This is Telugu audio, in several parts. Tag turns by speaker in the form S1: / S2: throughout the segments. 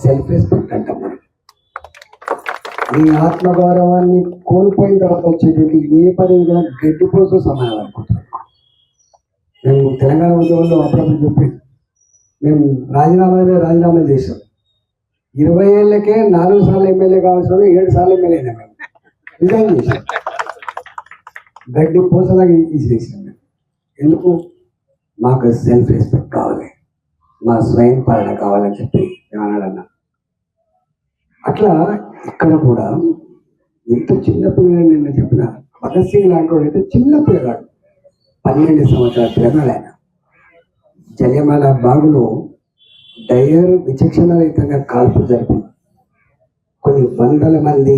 S1: సెల్ఫ్ రెస్పెక్ట్ అంటాం మనం. నీ ఆత్మగౌరవాన్ని కోల్పోయిన తర్వాత వచ్చేటువంటి ఏ పని కూడా గడ్డిపోతూ సమానం అనుకుంటున్నాం. మేము తెలంగాణ ఉద్యోగంలో అప్పుడప్పుడు చెప్పేది, మేము రాజీనామా చేసాం. 20 ఏళ్ళకే 4 సార్లు ఎమ్మెల్యే కావాల్సిన 7 సార్లు ఎమ్మెల్యే అయినా మేము రిజైన్ చేసాం. గడ్డి పోసలాగా ఇసిరేసాం. ఎందుకు? మాకు సెల్ఫ్ రెస్పెక్ట్ కావాలి, మా స్వయం పాలన కావాలని చెప్పి ఏమన్నాడన్నా. అట్లా ఇక్కడ కూడా ఎంత చిన్న పిల్లలు నిన్న చెప్పిన భగత్ సింగ్ లాంటి వాడు అయితే చిన్న పిల్లగాడు, 12 సంవత్సరాల పిల్లగాడు. ఆయన జలియన్వాలా బాగులో డయర్ విచక్షణరహితంగా కాల్పు జరిపి కొన్ని వందల మంది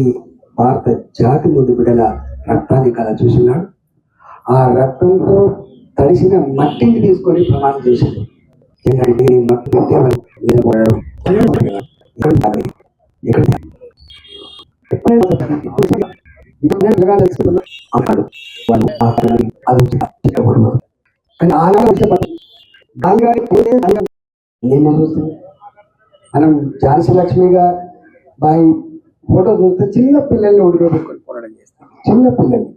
S1: భారత జాతి ముందు బిడ్డల రక్తాన్ని కల చూసినాడు. ఆ రక్తంతో తడిసిన మట్టిని తీసుకొని ప్రమాణం చేశాడు. ఏంటంటే మట్టి పెట్టే నిలబడాడు. కానీ ఆనాడు మనం ఝాన్సీ లక్ష్మిగా బాయి ఫోటో చూస్తే చిన్న పిల్లల్ని ఒడిలో పెట్టుకొని పోరాటం చేస్తాం. చిన్న పిల్లల్ని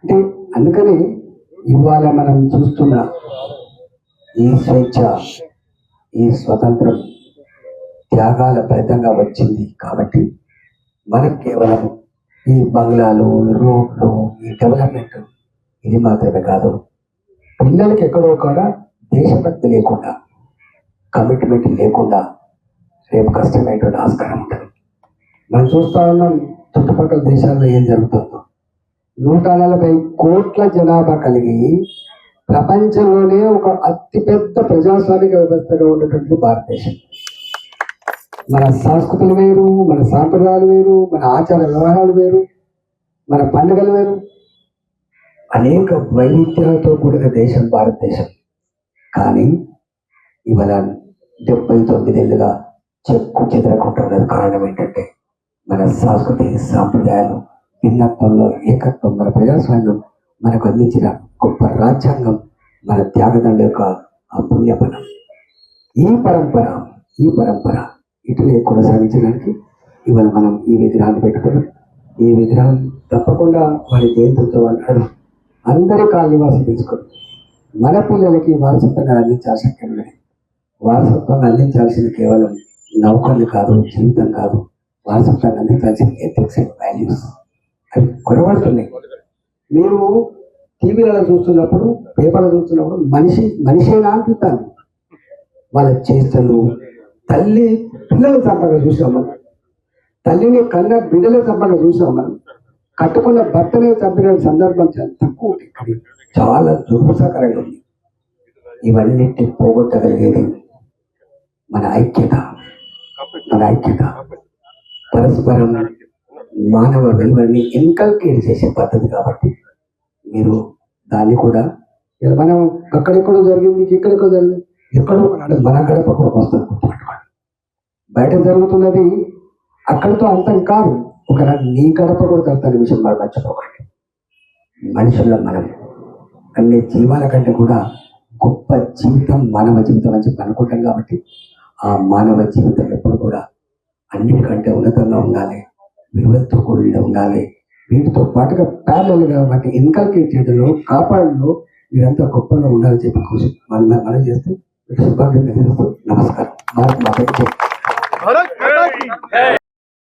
S1: అంటే అందుకని ఇవాళ మనం చూస్తున్న ఈ స్వేచ్ఛ, ఈ స్వతంత్రం త్యాగాల ఫలితంగా వచ్చింది. కాబట్టి మనం కేవలం ఈ బంగ్లాలు, రోడ్లు, ఈ డెవలప్మెంట్ ఇది మాత్రమే కాదు, పిల్లలకి ఎక్కడో కూడా దేశభక్తి లేకుండా, కమిట్మెంట్ లేకుండా రేపు కష్టమైనటువంటి ఆస్కారం ఉంటుంది. మనం చూస్తా ఉన్నాం చుట్టుపక్కల దేశాల్లో ఏం జరుగుతుందో. 140 కోట్ల జనాభా కలిగి ప్రపంచంలోనే ఒక అతిపెద్ద ప్రజాస్వామిక వ్యవస్థగా ఉన్నటువంటి భారతదేశం. మన సంస్కృతులు వేరు, మన సాంప్రదాయాలు వేరు, మన ఆచార వ్యవహారాలు వేరు, మన పండుగలు వేరు, అనేక వైవిధ్యాలతో కూడిన దేశం భారతదేశం. కానీ ఇవాళ 79 ఏళ్ళుగా చెక్కు చెదరకుంటున్నది కారణం ఏంటంటే మన సంస్కృతి సాంప్రదాయాలు, భిన్నత్వంలో ఏకత్వం, మన ప్రజాస్వామ్యం మనకు అందించిన గొప్ప రాజ్యాంగం, మన త్యాగదండ యొక్క ఆ పుణ్యఫలం. ఈ పరంపర ఇటులే కొనసాగించడానికి ఇవాళ మనం ఈ విగ్రహాన్ని పెట్టుకున్నాం. ఈ విగ్రహం తప్పకుండా వారి జయంతితో అంటాడు అందరి కాలనివాసి తెలుసుకోండి. మన పిల్లలకి వారసత్వంగా అందించాల్సిన కెమెరా, వారసత్వంగా అందించాల్సింది కేవలం నౌకర్లు కాదు, జీవితం కాదు, వారసత్వంగా అందించాల్సిన ఎథిక్స్ అండ్ వాల్యూస్ అవి కొనబడుతున్నాయి. మీరు టీవీలలో చూస్తున్నప్పుడు, పేపర్లు చూస్తున్నప్పుడు మనిషేనా అనిపిస్తాను. వాళ్ళ చేష్టలు, తల్లి పిల్లలు చంపగా చూసాం మనం, తల్లిని కన్న బిడ్డలే చంపగా చూసాం మనం, కట్టుకున్న భర్తనే చంపిన సందర్భం చాలా తక్కువ, చాలా దుర్భసకరంగా ఉంది. ఇవన్నిటి పోగొట్టగలిగేది మన ఐక్యత, పరస్పరం మానవ విలువల్ని ఇన్కల్కేట్ చేసే పద్ధతి. కాబట్టి మీరు దాన్ని కూడా మనం అక్కడెక్కడో జరిగింది, ఇక్కడెక్కడో జరిగింది, ఎక్కడో మన గడప కూడా వస్తుంది గుర్తుపెట్టుకోండి. బయట జరుగుతున్నది అక్కడితో అంతం కాదు, ఒకనాడు నీ గడప కూడా తగ్గుతున్న విషయం మనం మర్చిపోకండి. మనుషుల్లో మనం అన్ని జీవాల కంటే కూడా గొప్ప జీవితం మానవ జీవితం అని చెప్పి అనుకుంటాం. కాబట్టి ఆ మానవ జీవితం ఎప్పుడు కూడా అన్నిటికంటే ఉన్నతంగా ఉండాలి, విలువలతో కూడిన ఉండాలి. వీటితో పాటుగా ప్యారలల్గా వాటిని ఇన్కల్కేట్ చేయడంలో, కాపాడంలో మీరంతా గొప్పగా ఉండాలని చెప్పి మనం చేస్తూ శుభాకాంక్షలు. నమస్కారం.